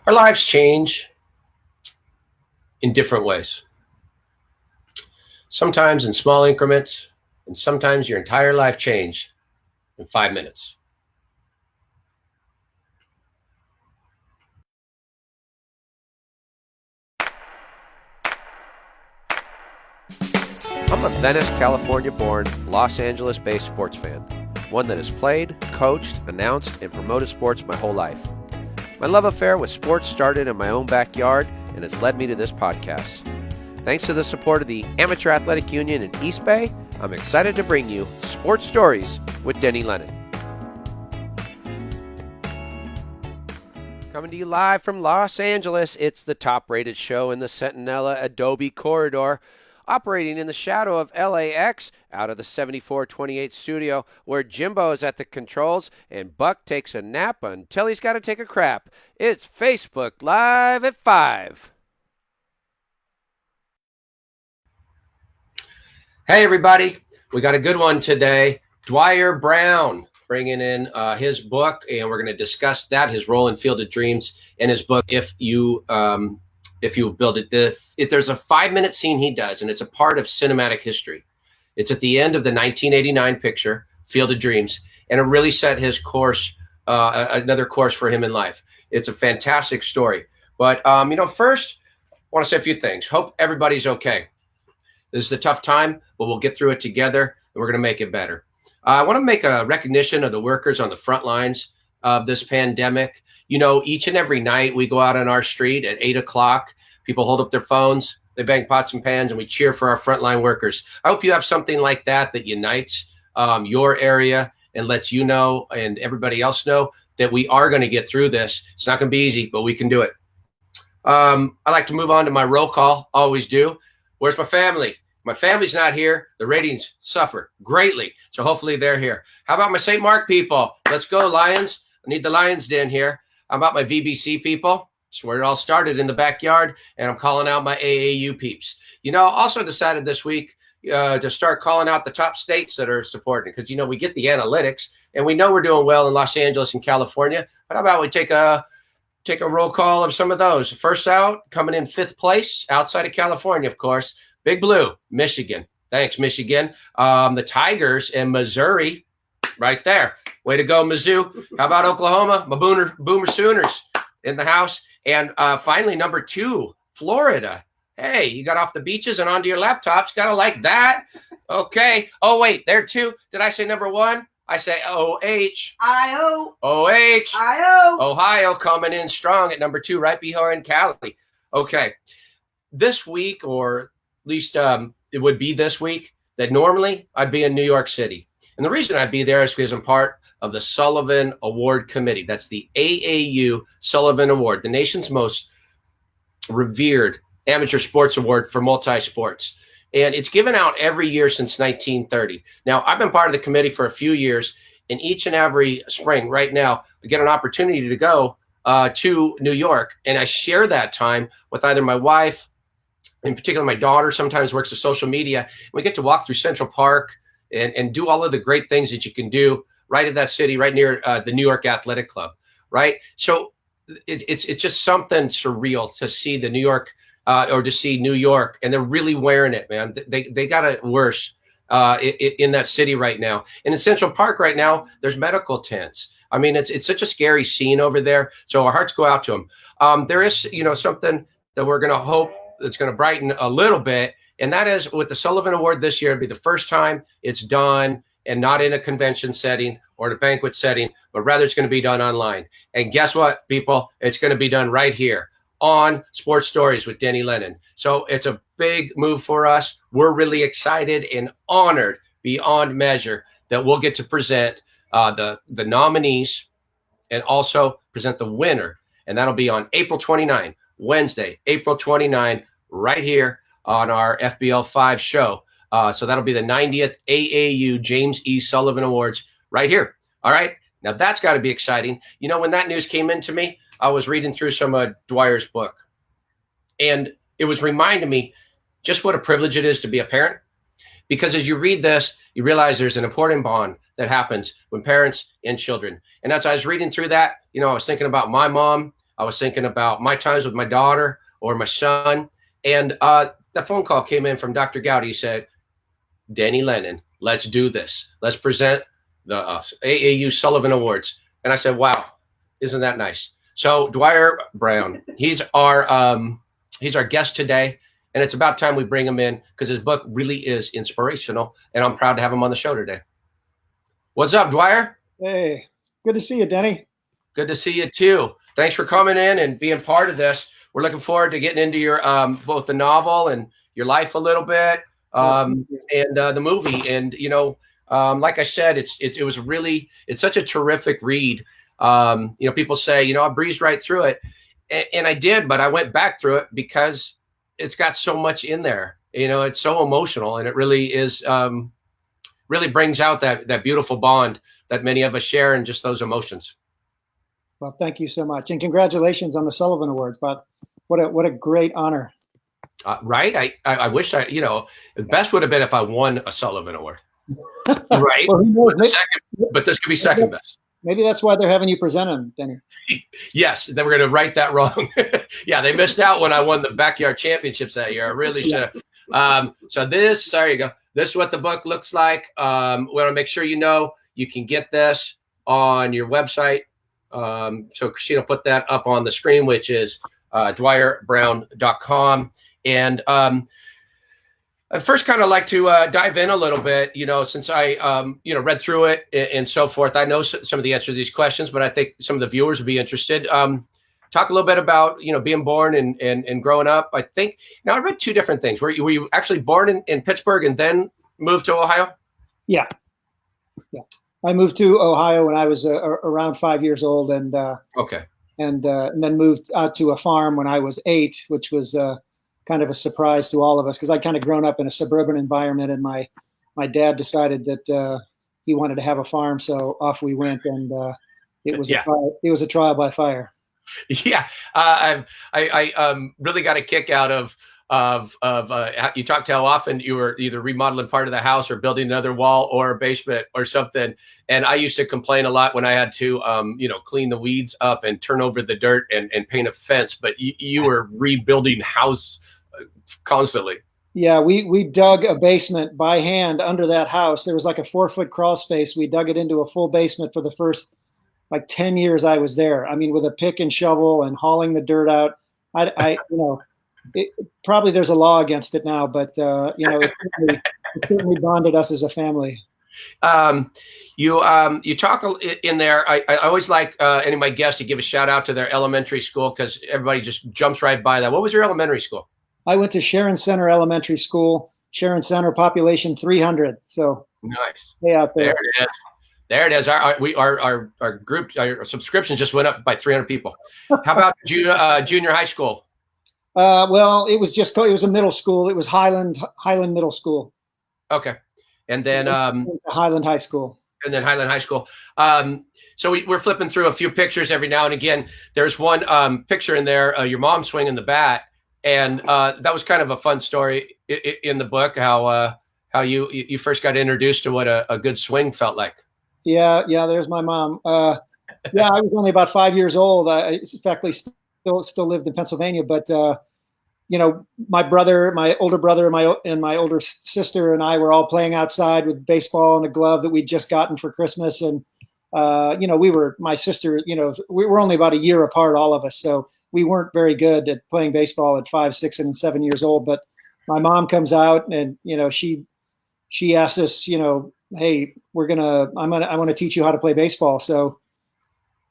Our lives change in different ways. Sometimes in small increments, and sometimes your entire life changed in 5 minutes. I'm a Venice, California-born, Los Angeles-based sports fan, one that has played, coached, announced, and promoted sports my whole life. My love affair with sports started in my own backyard and has led me to this podcast. Thanks to the support of the Amateur Athletic Union in East Bay, I'm excited to bring you Sports Stories with Denny Lennon. Coming to you live from Los Angeles, it's the top-rated show in the Centinela Adobe Corridor, operating in the shadow of LAX out of the 7428 studio, where Jimbo is at the controls and Buck takes a nap until he's got to take a crap. It's Facebook Live at 5. Hey, everybody. We got a good one today. Dwier Brown bringing in his book, and we're going to discuss that, his role in Field of Dreams, and his book, If You Build It. If there's a 5-minute scene he does, and it's a part of cinematic history. It's at the end of the 1989 picture, Field of Dreams, and it really set his course, another course for him in life. It's a fantastic story. But, first, I want to say a few things. Hope everybody's okay. This is a tough time, but we'll get through it together, and we're going to make it better. I want to make a recognition of the workers on the front lines of this pandemic. You know, each and every night we go out on our street at 8 o'clock. People hold up their phones, they bang pots and pans, and we cheer for our frontline workers. I hope you have something like that unites your area and lets you know and everybody else know that we are going to get through this. It's not going to be easy, but we can do it. I like to move on to my roll call. Always do. Where's my family? My family's not here. The ratings suffer greatly. So hopefully they're here. How about my St. Mark people? Let's go, Lions. I need the Lions Den here. How about my VBC people? That's where it all started, in the backyard. And I'm calling out my AAU peeps. Also decided this week to start calling out the top states that are supporting, because, we get the analytics and we know we're doing well in Los Angeles and California. But how about we take a roll call of some of those? First out, coming in 5th place, outside of California, of course, Big Blue, Michigan. Thanks, Michigan. The Tigers and Missouri, right there. Way to go, Mizzou. How about Oklahoma? My Boomer Sooners in the house. And finally, number 2, Florida. Hey, you got off the beaches and onto your laptops. Got to like that. Okay. Oh, wait, there too. Did I say number 1? I say O-H. I-O. O-H. I-O. Ohio coming in strong at number 2, right behind Cali. Okay. This week, or at least it would be this week, that normally I'd be in New York City. And the reason I'd be there is because I'm part of the Sullivan Award Committee. That's the AAU Sullivan Award, the nation's most revered amateur sports award for multi-sports. And it's given out every year since 1930. Now, I've been part of the committee for a few years, and each and every spring right now, I get an opportunity to go to New York, and I share that time with either my wife, in particular my daughter sometimes works with social media, and we get to walk through Central Park and do all of the great things that you can do right in that city, right near the New York Athletic Club, right? So it's just something surreal to see the New York or to see New York, and they're really wearing it, man. They got it worse in that city right now. And in Central Park right now, there's medical tents. I mean, it's such a scary scene over there. So our hearts go out to them. There is, something that we're going to hope that's going to brighten a little bit. And that is, with the Sullivan Award this year, it'll be the first time it's done and not in a convention setting or a banquet setting, but rather it's going to be done online. And guess what, people? It's going to be done right here on Sports Stories with Denny Lennon. So it's a big move for us. We're really excited and honored beyond measure that we'll get to present the nominees and also present the winner. And that'll be on April 29, Wednesday, April 29, right here on our FBL5 show. So that'll be the 90th AAU James E. Sullivan Awards right here. All right. Now that's got to be exciting. When that news came into me, I was reading through some of Dwier's book, and it was reminding me just what a privilege it is to be a parent. Because as you read this, you realize there's an important bond that happens when parents and children. And as I was reading through that, I was thinking about my mom, I was thinking about my times with my daughter or my son. And the phone call came in from Dr. Gowdy. He said, Denny Lennon, let's do this. Let's present the AAU Sullivan Awards. And I said, wow, isn't that nice? So Dwier Brown, he's our guest today. And it's about time we bring him in because his book really is inspirational. And I'm proud to have him on the show today. What's up, Dwier? Hey, good to see you, Denny. Good to see you too. Thanks for coming in and being part of this. We're looking forward to getting into your both the novel and your life a little bit, and the movie. And like I said, it's such a terrific read. People say, I breezed right through it, and I did, but I went back through it because it's got so much in there. It's so emotional, and it really is. Really brings out that beautiful bond that many of us share and just those emotions. Well, thank you so much. And congratulations on the Sullivan Awards, but what a great honor. Right. I wish the best would have been if I won a Sullivan Award. Right. Well, but this could be second best. Maybe that's why they're having you present them, Denny. Yes. They were going to write that wrong. Yeah. They missed out when I won the backyard championships that year. I really should have. There you go. This is what the book looks like. We want to make sure you can get this on your website. So Christina put that up on the screen, which is dwierbrown.com. And I first kind of like to dive in a little bit, since I, read through it and so forth. I know some of the answers to these questions, but I think some of the viewers would be interested. Talk a little bit about, being born and growing up. I think now I read two different things. Were you actually born in Pittsburgh and then moved to Ohio? Yeah. I moved to Ohio when I was around 5 years old, and then moved out to a farm when I was 8, which was kind of a surprise to all of us because I'd kind of grown up in a suburban environment, and my dad decided that he wanted to have a farm, so off we went, and it was a trial by fire. Yeah, I really got a kick out of you talked how often you were either remodeling part of the house or building another wall or a basement or something. And I used to complain a lot when I had to clean the weeds up and turn over the dirt and paint a fence. But you were rebuilding house constantly. Yeah, we dug a basement by hand under that house. There was like a 4-foot crawl space. We dug it into a full basement for the first 10 years I was there. I mean, with a pick and shovel and hauling the dirt out. Probably there's a law against it now, but it certainly bonded us as a family. You talk in there. I always like any of my guests to give a shout out to their elementary school because everybody just jumps right by that. What was your elementary school? I went to Sharon Center Elementary School. Sharon Center, population 300. So nice. Stay out there. There it is. Our group, our subscriptions just went up by 300 people. How about junior high school? Well, it was a middle school. It was Highland Middle School. Okay. And then Highland High School. And then Highland High School. So we're flipping through a few pictures every now and again. There's one picture in there, your mom swinging the bat. And that was kind of a fun story in the book, how you first got introduced to what a good swing felt like. Yeah, there's my mom. I was only about 5 years old. I, in fact, still lived in Pennsylvania, but my brother, my older brother, and my older sister and I were all playing outside with baseball and a glove that we'd just gotten for Christmas. And my sister, we were only about a year apart, all of us, so we weren't very good at playing baseball at 5, 6, and 7 years old. But my mom comes out and she asked us, hey, I want to teach you how to play baseball. So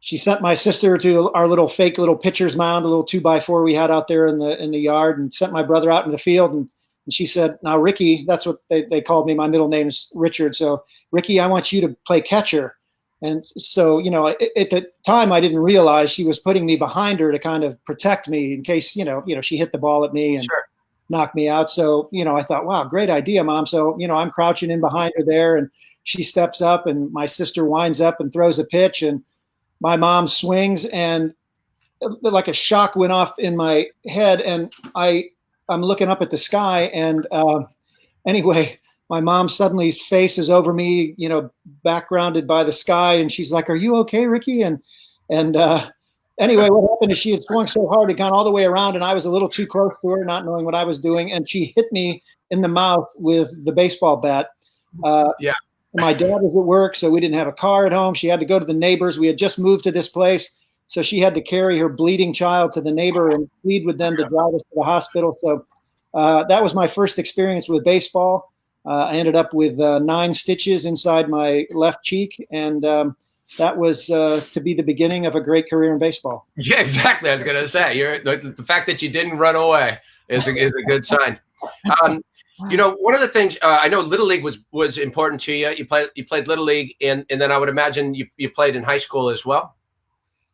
she sent my sister to our little pitcher's mound, a little 2x4 we had out there in the yard, and sent my brother out in the field. And she said, now, Ricky, that's what they called me. My middle name's Richard. So, Ricky, I want you to play catcher. And so, at the time, I didn't realize she was putting me behind her to kind of protect me in case, she hit the ball at me and knocked me out. So, I thought, wow, great idea, Mom. So, I'm crouching in behind her there, and she steps up, and my sister winds up and throws a pitch, and my mom swings, and like a shock went off in my head, and I'm looking up at the sky, and anyway, my mom suddenly's face is over me, backgrounded by the sky, and she's like, "Are you okay, Ricky?" And Anyway, what happened is she had swung so hard it gone all the way around, and I was a little too close to her, not knowing what I was doing, and she hit me in the mouth with the baseball bat. Yeah. My dad was at work, so we didn't have a car at home. She had to go to the neighbors. We had just moved to this place, so she had to carry her bleeding child to the neighbor and plead with them to drive us to the hospital. So that was my first experience with baseball. I ended up with 9 stitches inside my left cheek, and that was to be the beginning of a great career in baseball. Yeah, exactly. I was going to say, the fact that you didn't run away is a good sign. One of the things I know, Little League was important to you. You played Little League, and then I would imagine you played in high school as well.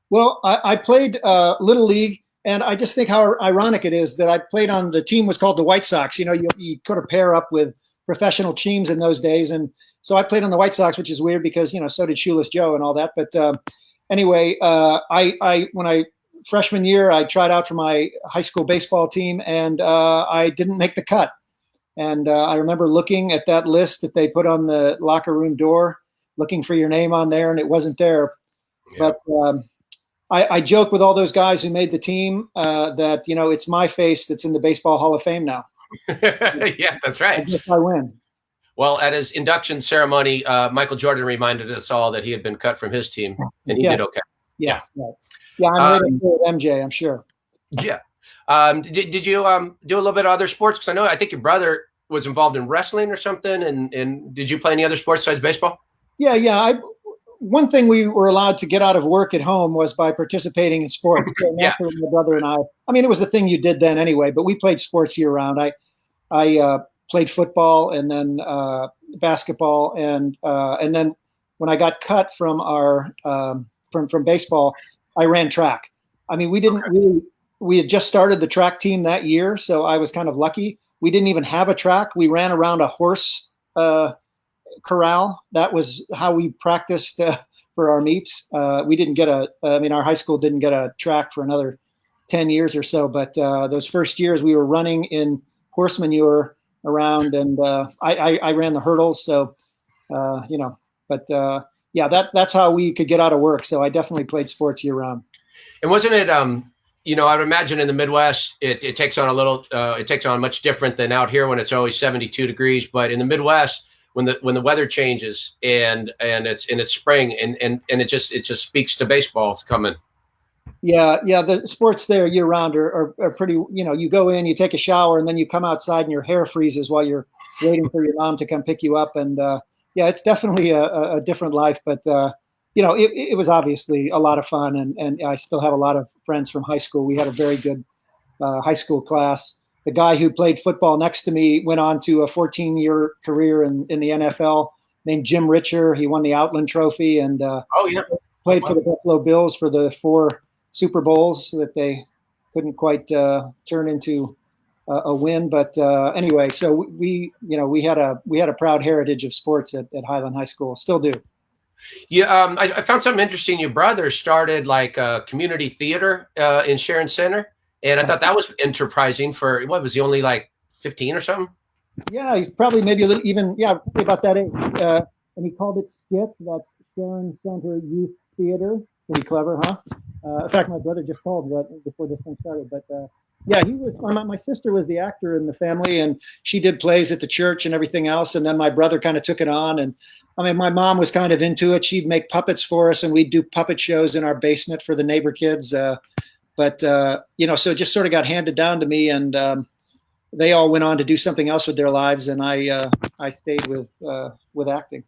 Well, I played Little League, and I just think how ironic it is that I played on the team was called the White Sox. You could have pair up with professional teams in those days, and so I played on the White Sox, which is weird because so did Shoeless Joe and all that. But anyway, when I freshman year I tried out for my high school baseball team, and I didn't make the cut. And I remember looking at that list that they put on the locker room door, looking for your name on there, and it wasn't there. Yeah. But I joke with all those guys who made the team that it's my face that's in the Baseball Hall of Fame now. Yeah, that's right. I guess I win. Well, at his induction ceremony, Michael Jordan reminded us all that he had been cut from his team, and he did okay. Yeah, right. Yeah, I'm ready for MJ, I'm sure. Yeah. Did you do a little bit of other sports? Because I think your brother was involved in wrestling or something, and did you play any other sports besides baseball? Yeah. One thing we were allowed to get out of work at home was by participating in sports. So yeah. My brother and I mean, it was a thing you did then anyway, but we played sports year round. I played football and then basketball, and then when I got cut from our from baseball, I ran track. I mean, we had just started the track team that year, so I was kind of lucky. We didn't even have a track. We ran around a horse corral. That was how we practiced for our meets. We didn't get our high school didn't get a track for another 10 years or so. But those first years we were running in horse manure around, and I ran the hurdles. So, that's how we could get out of work. So I definitely played sports year round. And wasn't it, I would imagine in the Midwest, it takes on much different than out here when it's always 72 degrees. But in the Midwest, when the weather changes and it's spring and it just speaks to baseball coming. Yeah. The sports there year round are pretty. You go in, you take a shower, and then you come outside and your hair freezes while you're waiting for your mom to come pick you up. And it's definitely a different life, but. It was obviously a lot of fun, and I still have a lot of friends from high school. We had a very good high school class. The guy who played football next to me went on to a 14-year career in the NFL named Jim Richer. He won the Outland Trophy and played for the Buffalo Bills for the 4 Super Bowls that they couldn't quite turn into a win. But anyway, so we had a proud heritage of sports at Highland High School. Still do. Yeah, I found something interesting. Your brother started like a community theater in Sharon Center, and I thought that was enterprising for, what was he, only like 15 or something? Yeah, he's probably maybe a little probably about that age. And he called it SCIT, that's Sharon Center Youth Theater. Pretty clever, huh? In fact, my brother just called right before this thing started. But he was. My sister was the actor in the family, and she did plays at the church and everything else. And then my brother kind of took it on, and my mom was kind of into it. She'd make puppets for us, and we'd do puppet shows in our basement for the neighbor kids. So it just sort of got handed down to me, and they all went on to do something else with their lives, and I stayed with acting.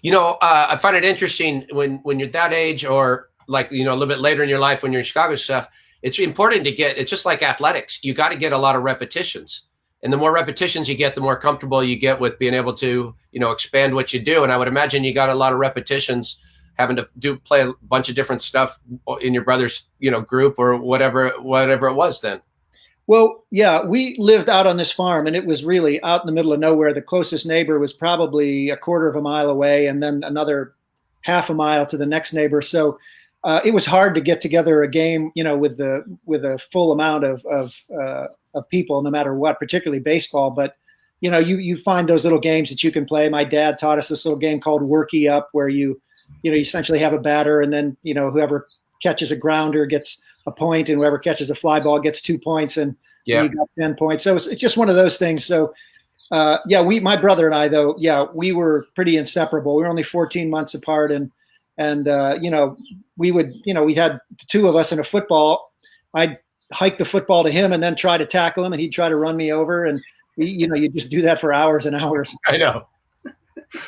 I find it interesting when you're that age, or like a little bit later in your life when you're in Chicago stuff. It's important to get. It's just like athletics. You got to get a lot of repetitions. And the more repetitions you get, the more comfortable you get with being able to, expand what you do. And I would imagine you got a lot of repetitions having to play a bunch of different stuff in your brother's, group or whatever it was then. Well, yeah, we lived out on this farm, and it was really out in the middle of nowhere. The closest neighbor was probably a quarter of a mile away, and then another half a mile to the next neighbor. So it was hard to get together a game, with a full amount of people, no matter what, particularly baseball. But, you find those little games that you can play. My dad taught us this little game called Worky Up, where you essentially have a batter, and then, whoever catches a grounder gets a point, and whoever catches a fly ball gets 2 points, and you got 10 points. So it's just one of those things. So my brother and I, though, we were pretty inseparable. We were only 14 months apart, and we had the two of us in a football. I'd hike the football to him and then try to tackle him, and he'd try to run me over, and you just do that for hours and hours. I know.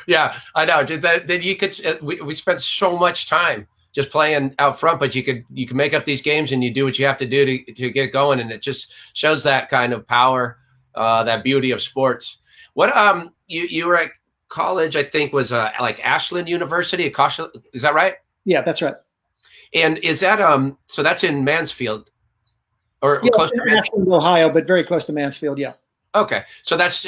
Yeah, I know. That you could. We spent so much time just playing out front, but you can make up these games, and you do what you have to do to get going, and it just shows that kind of power, that beauty of sports. What you were at college, I think, was like Ashland University. Is that right? Yeah, that's right. And is that so that's in Mansfield, or close to Ashland, Ohio, but very close to Mansfield. Yeah. Okay, so that's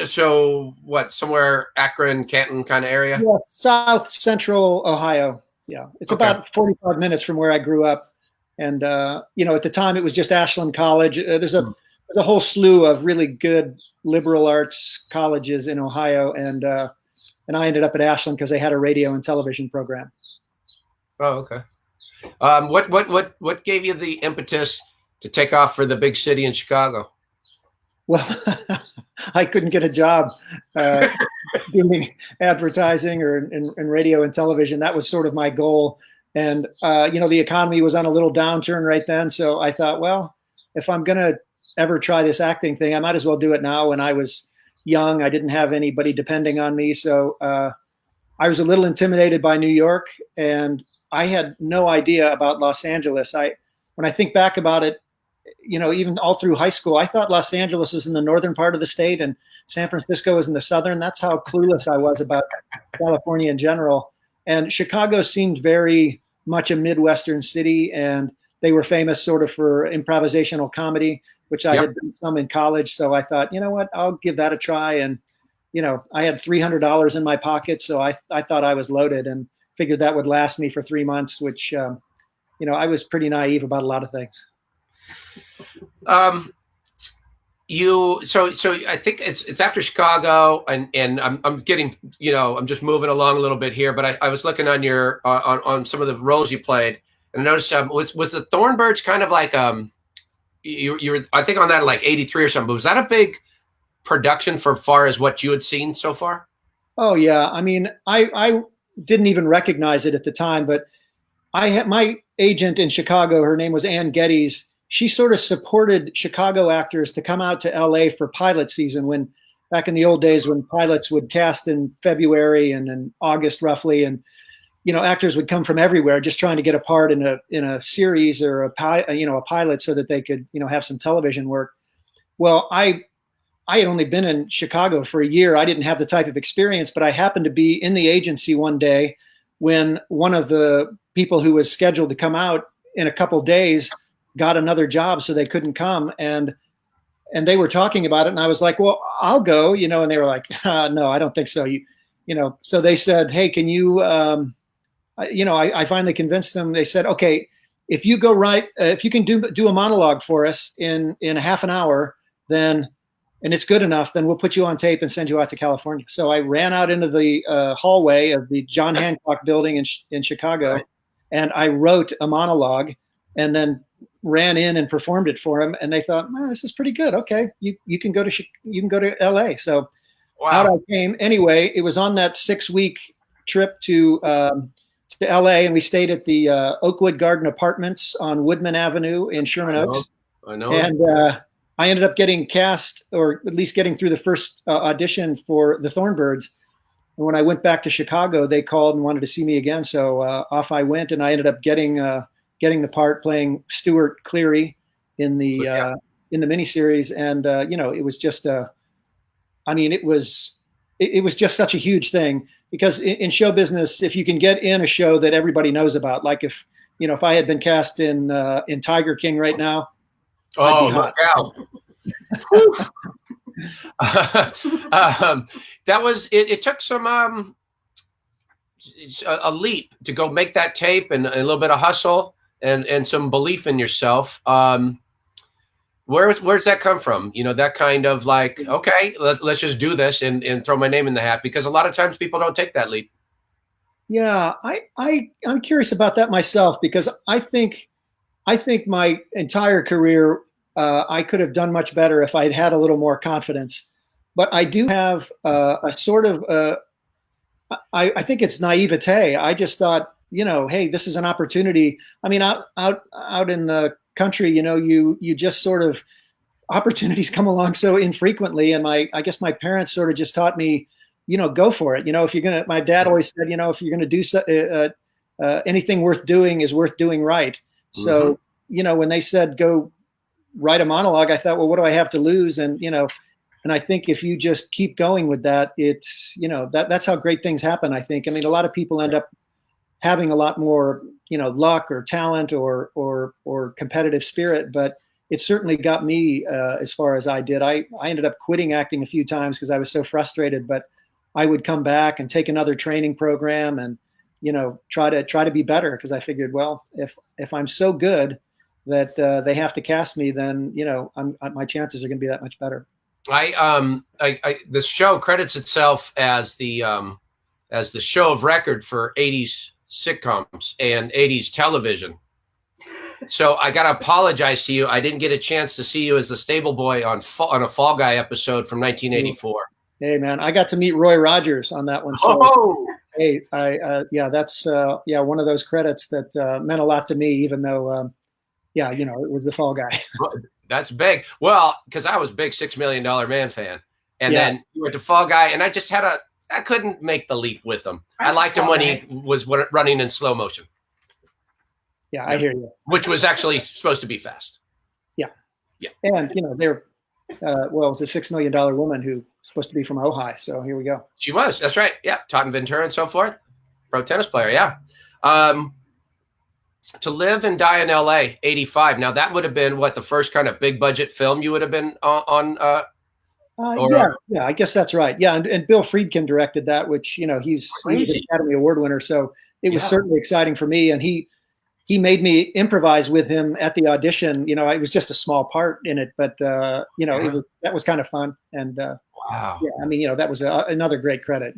what, somewhere Akron, Canton kind of area? Yeah, south central Ohio. Yeah, it's about 45 minutes from where I grew up, and at the time it was just Ashland College. There's a whole slew of really good liberal arts colleges in Ohio, and I ended up at Ashland because they had a radio and television program. Oh, okay. What gave you the impetus to take off for the big city in Chicago? Well, I couldn't get a job doing advertising or in radio and television. That was sort of my goal. And, the economy was on a little downturn right then. So I thought, well, if I'm going to ever try this acting thing, I might as well do it now. When I was young, I didn't have anybody depending on me. So I was a little intimidated by New York, and I had no idea about Los Angeles. When I think back about it, even all through high school, I thought Los Angeles was in the northern part of the state and San Francisco was in the southern. That's how clueless I was about California in general. And Chicago seemed very much a Midwestern city, and they were famous sort of for improvisational comedy, which I had done some in college. So I thought, you know what, I'll give that a try. And, I had $300 in my pocket, so I thought I was loaded and figured that would last me for 3 months, which, I was pretty naive about a lot of things. So I think it's after Chicago, and I'm getting, I'm just moving along a little bit here, but I was looking on your on some of the roles you played, and I noticed was the Thornbirds kind of like you were, I think, on that like 83 or something, but was that a big production for far as what you had seen so far? Oh yeah, I mean, I didn't even recognize it at the time, but I had my agent in Chicago. Her name was Ann Geddes. She sort of supported Chicago actors to come out to LA for pilot season, when back in the old days when pilots would cast in February and in August roughly. And, actors would come from everywhere just trying to get a part in a series or a pilot so that they could, have some television work. Well, I had only been in Chicago for a year. I didn't have the type of experience, but I happened to be in the agency one day when one of the people who was scheduled to come out in a couple days got another job, so they couldn't come. And they were talking about it, and I was like, well, I'll go, and they were like, no, I don't think so. So they said, hey, can you, I finally convinced them. They said, okay, if you go if you can do a monologue for us in a half an hour, then, and it's good enough, then we'll put you on tape and send you out to California. So I ran out into the hallway of the John Hancock building in Chicago, and I wrote a monologue and then ran in and performed it for them. And they thought, well, this is pretty good. Okay, you can go to LA. So out I came. Anyway, it was on that 6-week trip to LA, and we stayed at the Oakwood Garden Apartments on Woodman Avenue in Sherman Oaks. I know. And I ended up getting cast, or at least getting through the first audition for the Thornbirds. And when I went back to Chicago, they called and wanted to see me again. So off I went, and I ended up getting the part playing Stuart Cleary in the miniseries. And it was just it was just such a huge thing, because in show business, if you can get in a show that everybody knows about, like if I had been cast in Tiger King right now. Oh, look out. That was it took some a leap to go make that tape, and a little bit of hustle and some belief in yourself. Where's that come from? That kind of like, okay, let's just do this and throw my name in the hat, because a lot of times people don't take that leap. Yeah, I'm curious about that myself, because I think I think my entire career, I could have done much better if I'd had a little more confidence. But I do have a sort of, I think it's naivete. I just thought, hey, this is an opportunity. I mean, out in the country, you just sort of, opportunities come along so infrequently. And I guess my parents sort of just taught me, go for it. If you're going to, my dad always said, if you're going to do anything worth doing is worth doing right. So, when they said, go write a monologue, I thought, well, what do I have to lose? And, and I think if you just keep going with that, it's, that's how great things happen. I think, I mean, a lot of people end up having a lot more, luck or talent or competitive spirit, but it certainly got me as far as I did. I ended up quitting acting a few times because I was so frustrated, but I would come back and take another training program and, try to be better. Because I figured, well, if I'm so good that they have to cast me, then, my chances are going to be that much better. The show credits itself as the show of record for 80s sitcoms and 80s television. So I got to apologize to you. I didn't get a chance to see you as the stable boy on a Fall Guy episode from 1984. Hey man, I got to meet Roy Rogers on that one. So, hey, that's one of those credits that meant a lot to me, even though, it was the Fall Guy. That's big. Well, because I was a big $6 Million Man fan, and then you went to Fall Guy, and I just I couldn't make the leap with him. I liked him when he was running in slow motion. Yeah, I hear you. Which was actually supposed to be fast. Yeah. And they're it was a $6 Million woman who was supposed to be from Ojai. So here we go. She was. That's right. Yeah, Totten Ventura and so forth. Pro tennis player. Yeah. To Live and Die in L.A. 85. Now that would have been the first kind of big budget film you would have been on. I guess that's right. Yeah, and Bill Friedkin directed that, which he was an Academy Award winner. So it was certainly exciting for me, and he made me improvise with him at the audition. It was just a small part in it, but that was kind of fun. And wow, yeah, I mean, that was another great credit.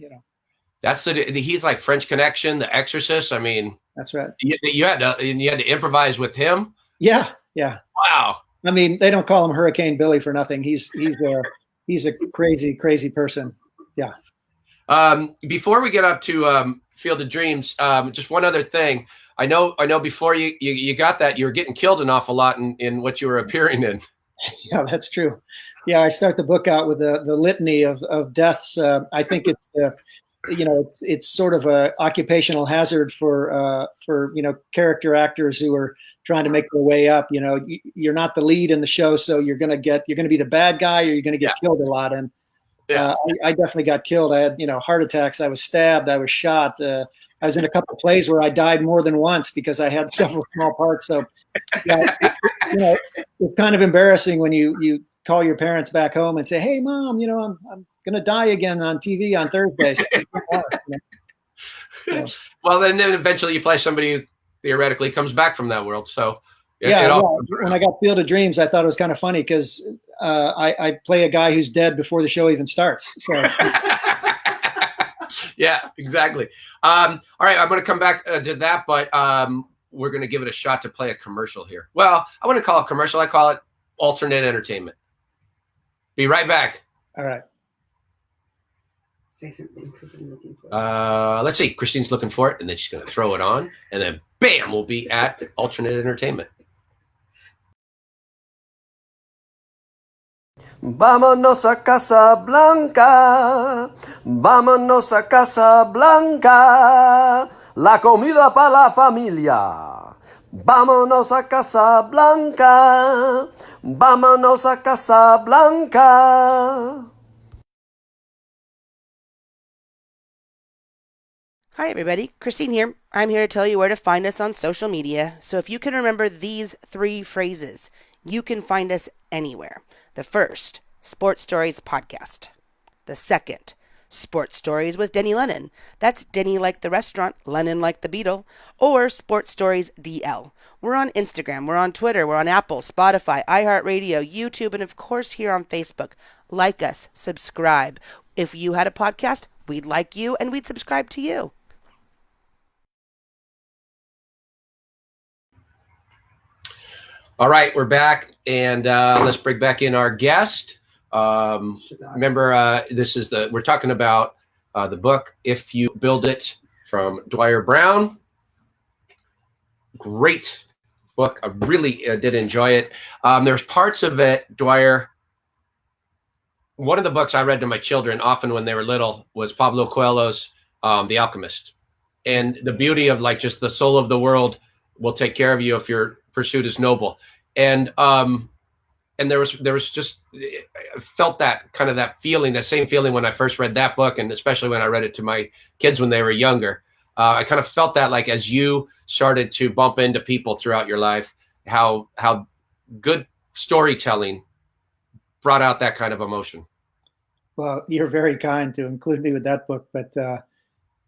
That's he's like French Connection, The Exorcist. I mean, that's right. You had to improvise with him. Yeah. Wow. I mean, they don't call him Hurricane Billy for nothing. He's a crazy person. Yeah. Before we get up to Field of Dreams, just one other thing. I know before you got that, you were getting killed an awful lot in what you were appearing in. Yeah, that's true. Yeah, I start the book out with the litany of deaths. I think it's sort of a occupational hazard for character actors who are trying to make their way up. You're not the lead in the show, so you're going to be the bad guy, or you're going to get killed a lot. And I definitely got killed. I had heart attacks. I was stabbed. I was shot. I was in a couple of plays where I died more than once because I had several small parts. So, it's kind of embarrassing when you call your parents back home and say, "Hey, Mom, I'm going to die again on TV on Thursday." Well, then eventually you play somebody who theoretically comes back from that world. So when I got Field of Dreams, I thought it was kind of funny because I play a guy who's dead before the show even starts. So. Yeah, exactly. All right, I'm going to come back to that, but we're going to give it a shot to play a commercial here. Well, I want to call it commercial. I call it alternate entertainment. Be right back. All right. Say something, Christine looking for it. Let's see. Christine's looking for it, and then she's going to throw it on, and then bam, we'll be at alternate entertainment. Vámonos a Casablanca, vámonos a Casablanca, la comida para la familia. Vámonos a Casablanca, vámonos a Casablanca. Hi everybody, Christine here. I'm here to tell you where to find us on social media. So if you can remember these 3 phrases, you can find us anywhere. The first, Sports Stories Podcast. The second, Sports Stories with Denny Lennon. That's Denny like the restaurant, Lennon like the Beatle, or Sports Stories DL. We're on Instagram, we're on Twitter, we're on Apple, Spotify, iHeartRadio, YouTube, and of course here on Facebook. Like us, subscribe. If you had a podcast, we'd like you and we'd subscribe to you. All right, we're back, and let's bring back in our guest. Remember, we're talking about the book "If You Build It" from Dwier Brown. Great book. I really did enjoy it. There's parts of it, Dwier. One of the books I read to my children often when they were little was Pablo Coelho's The Alchemist, and the beauty of like just the soul of the world will take care of you if your pursuit is noble. And there was just, I felt that kind of that same feeling when I first read that book, and especially when I read it to my kids when they were younger. I kind of felt that like as you started to bump into people throughout your life, how good storytelling brought out that kind of emotion. Well, you're very kind to include me with that book, but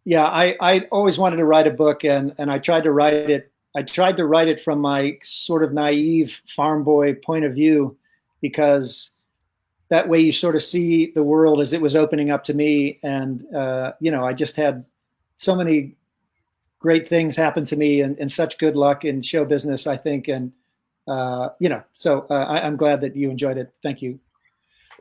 yeah, I always wanted to write a book, and I tried to write it. I tried to write it from my sort of naive farm boy point of view, because that way you sort of see the world as it was opening up to me. And, I just had so many great things happen to me, and such good luck in show business, I think. And, so I'm glad that you enjoyed it. Thank you.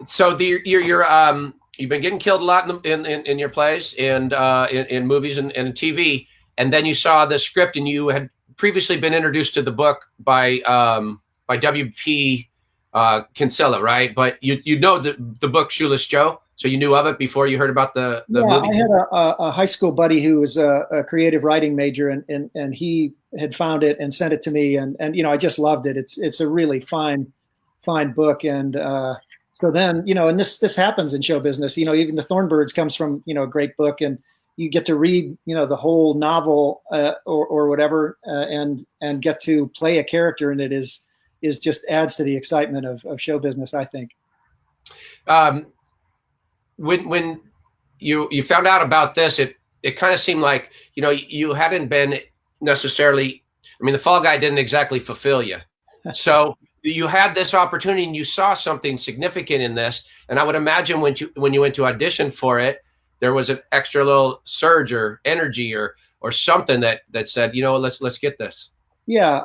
So you've been getting killed a lot in your plays and in movies and TV. And then you saw the script, and you had previously been introduced to the book by W.P. Kinsella, right? But you know the book Shoeless Joe, so you knew of it before you heard about the movie? I had a high school buddy who was a creative writing major, and he had found it and sent it to me, and I just loved it. It's a really fine book, and so then and this happens in show business. Even The Thornbirds comes from a great book, and you get to read, the whole novel or whatever, and get to play a character, and it is just adds to the excitement of show business, I think. When you found out about this, it kind of seemed like, you hadn't been necessarily, The Fall Guy didn't exactly fulfill you. So you had this opportunity, and you saw something significant in this. And I would imagine when you went to audition for it, there was an extra little surge or energy or something that said, let's get this. Yeah.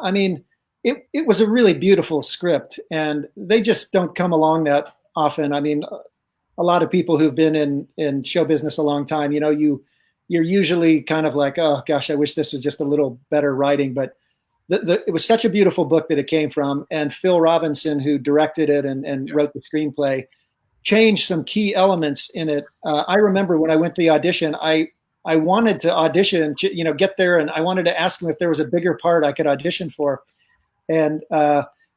It was a really beautiful script, and they just don't come along that often. A lot of people who've been in show business a long time, you're usually kind of like, oh gosh, I wish this was just a little better writing. But it was such a beautiful book that it came from. And Phil Robinson, who directed it and wrote the screenplay, changed some key elements in it. I remember when I went to the audition, I wanted to audition, get there, and I wanted to ask him if there was a bigger part I could audition for. And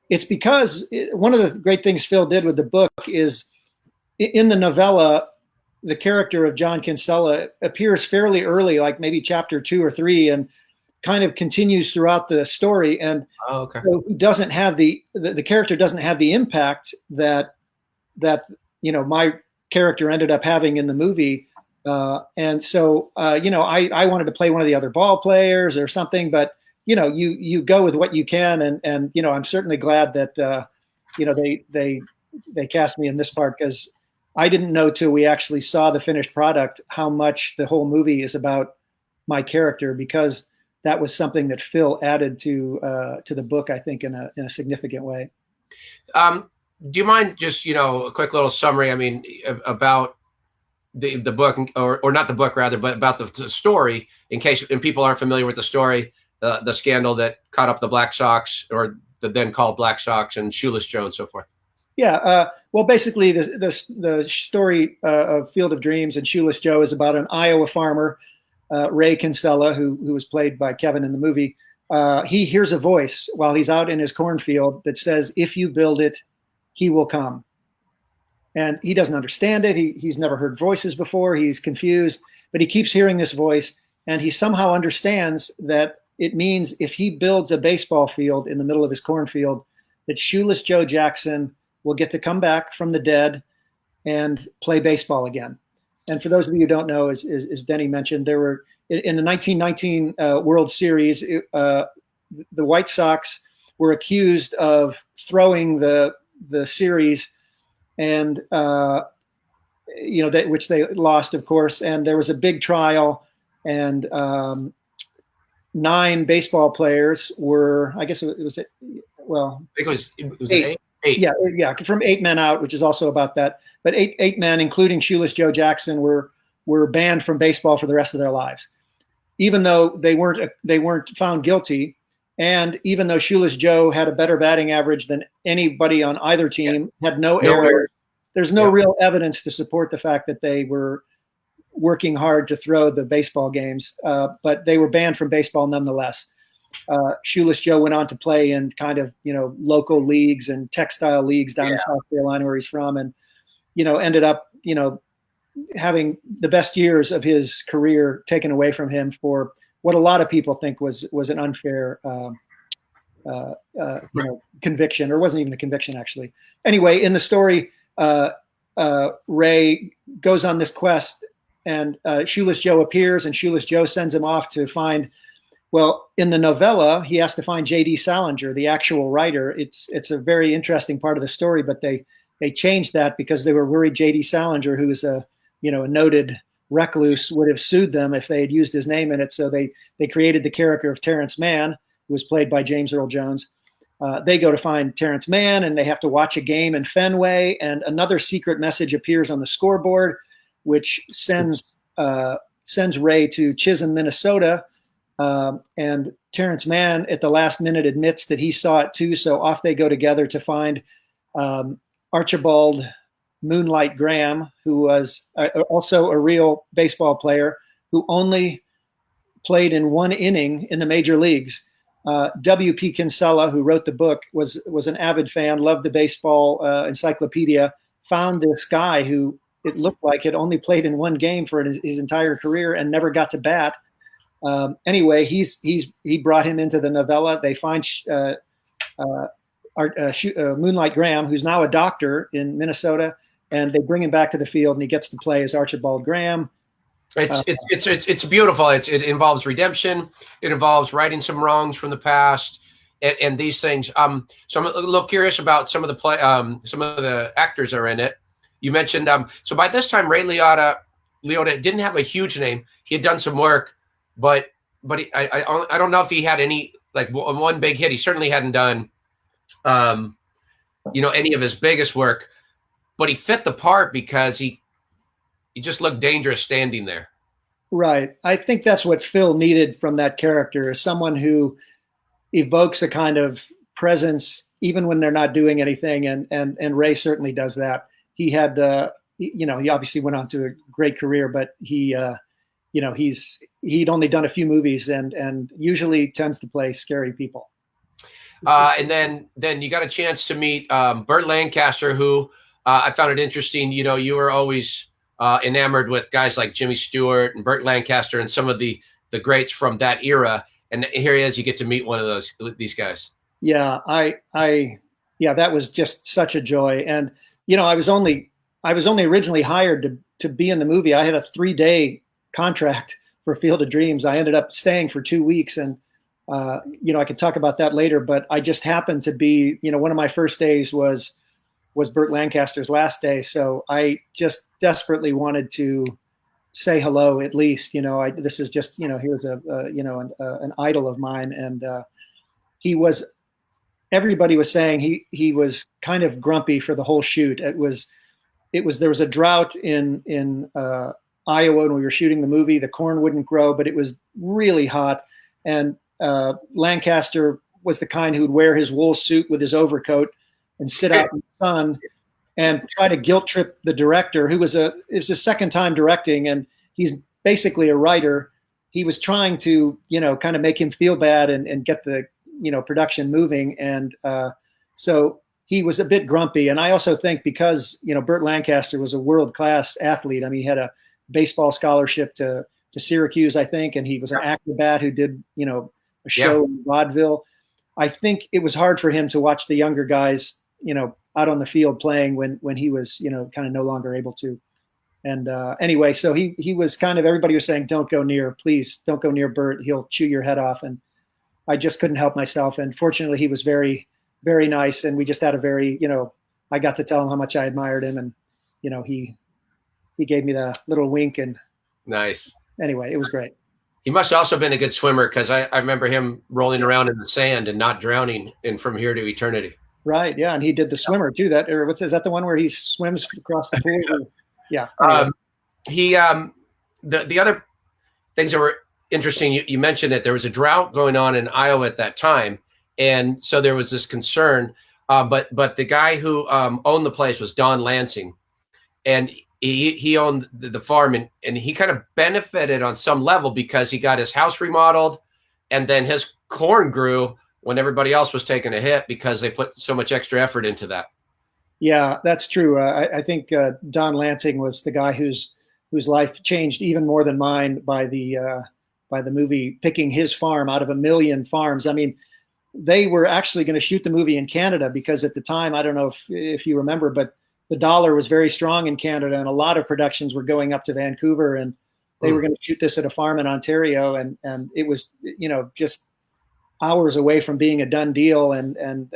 it's because one of the great things Phil did with the book is, in the novella, the character of John Kinsella appears fairly early, like maybe chapter 2 or 3, and kind of continues throughout the story. And so he doesn't have the character doesn't have the impact that my character ended up having in the movie. And so I wanted to play one of the other ball players or something, but you go with what you can, and I'm certainly glad that they cast me in this part, because I didn't know till we actually saw the finished product how much the whole movie is about my character, because that was something that Phil added to the book, I think, in a significant way. Do you mind just a quick little summary? About the book, or not the book rather, but about the story, in case people aren't familiar with the story. The scandal that caught up the Black Sox, or the then called Black Sox, and Shoeless Joe and so forth. Yeah. Well, basically the story of Field of Dreams and Shoeless Joe is about an Iowa farmer, Ray Kinsella, who was played by Kevin in the movie. He hears a voice while he's out in his cornfield that says, "If you build it, he will come." And he doesn't understand it. He's never heard voices before. He's confused, but he keeps hearing this voice, and he somehow understands that it means if he builds a baseball field in the middle of his cornfield, that Shoeless Joe Jackson will get to come back from the dead and play baseball again. And for those of you who don't know, as Denny mentioned, there were, in the 1919 World Series, the White Sox were accused of throwing the series, and which they lost, of course. And there was a big trial, and 9 baseball players were, I guess it well, I think it was eight. an eight. Eight. Yeah, from 8 Men Out, which is also about that. But eight men, including Shoeless Joe Jackson, were banned from baseball for the rest of their lives, even though they weren't found guilty, and even though Shoeless Joe had a better batting average than anybody on either team, had no errors. There's no real evidence to support the fact that they were working hard to throw the baseball games, but they were banned from baseball nonetheless. Shoeless Joe went on to play in kind of, local leagues and textile leagues down in South Carolina where he's from, and, ended up, having the best years of his career taken away from him for what a lot of people think was an unfair, conviction, or wasn't even a conviction actually. Anyway, in the story, Ray goes on this quest, and Shoeless Joe appears, and Shoeless Joe sends him off to find. Well, in the novella, he has to find J.D. Salinger, the actual writer. It's a very interesting part of the story, but they changed that because they were worried J.D. Salinger, who is a noted recluse, would have sued them if they had used his name in it. So they created the character of Terrence Mann, who was played by James Earl Jones. They go to find Terrence Mann, and they have to watch a game in Fenway, and another secret message appears on the scoreboard, which sends Ray to Chisholm, Minnesota. And Terrence Mann at the last minute admits that he saw it too. So off they go together to find Archibald Moonlight Graham, who was also a real baseball player who only played in one inning in the major leagues. W.P. Kinsella, who wrote the book, was an avid fan, loved the baseball encyclopedia, found this guy who it looked like had only played in one game for his entire career and never got to bat. Anyway, he brought him into the novella. They find Moonlight Graham, who's now a doctor in Minnesota, and they bring him back to the field, and he gets to play as Archibald Graham. It's beautiful. It involves redemption. It involves righting some wrongs from the past, and these things. So I'm a little curious about some of the actors that are in it. You mentioned so by this time Ray Liotta didn't have a huge name. He had done some work, but I don't know if he had any like one big hit. He certainly hadn't done any of his biggest work, but he fit the part because he just looked dangerous standing there. Right. I think that's what Phil needed from that character, is someone who evokes a kind of presence even when they're not doing anything. And Ray certainly does that. He had, he obviously went on to a great career, but he'd only done a few movies and usually tends to play scary people. And then you got a chance to meet Burt Lancaster, who I found it interesting. You were always enamored with guys like Jimmy Stewart and Burt Lancaster and some of the greats from that era. And here he is. You get to meet one of these guys. Yeah, that was just such a joy. And I was only originally hired to be in the movie. I had a 3-day contract for Field of Dreams. I ended up staying for 2 weeks, and I could talk about that later. But I just happened to be, one of my first days was Burt Lancaster's last day, so I just desperately wanted to say hello at least. This is just, he was an idol of mine, and he was. Everybody was saying he was kind of grumpy for the whole shoot. There was a drought in Iowa when we were shooting the movie. The corn wouldn't grow, but it was really hot. And Lancaster was the kind who would wear his wool suit with his overcoat and sit out in the sun and try to guilt trip the director, who was his second time directing, and he's basically a writer. He was trying to, kind of make him feel bad and get the production moving. And so he was a bit grumpy. And I also think because, Burt Lancaster was a world-class athlete. I mean, he had a baseball scholarship to Syracuse, I think, and he was an acrobat who did, a show in vaudeville. I think it was hard for him to watch the younger guys, out on the field playing when he was, kind of no longer able to. And anyway, so he was kind of, everybody was saying, please don't go near Burt. He'll chew your head off. And I just couldn't help myself. And fortunately, he was very, very nice. And we just had a very, I got to tell him how much I admired him. And, he gave me the little wink. And nice. Anyway, it was great. He must have also been a good swimmer because I remember him rolling around in the sand and not drowning in From Here to Eternity. Right. Yeah. And he did the swimmer too. That, or is that the one where he swims across the pool? Yeah. Anyway. The other things that were interesting, you mentioned that there was a drought going on in Iowa at that time. And so there was this concern. But the guy who owned the place was Don Lansing. And he owned the farm, and he kind of benefited on some level because he got his house remodeled, and then his corn grew when everybody else was taking a hit because they put so much extra effort into that. Yeah, that's true. I think Don Lansing was the guy whose life changed even more than mine by the movie, picking his farm out of a million farms. I mean, they were actually going to shoot the movie in Canada because at the time, I don't know if you remember, but the dollar was very strong in Canada, and a lot of productions were going up to Vancouver, and they were going to shoot this at a farm in Ontario, and it was, just hours away from being a done deal, and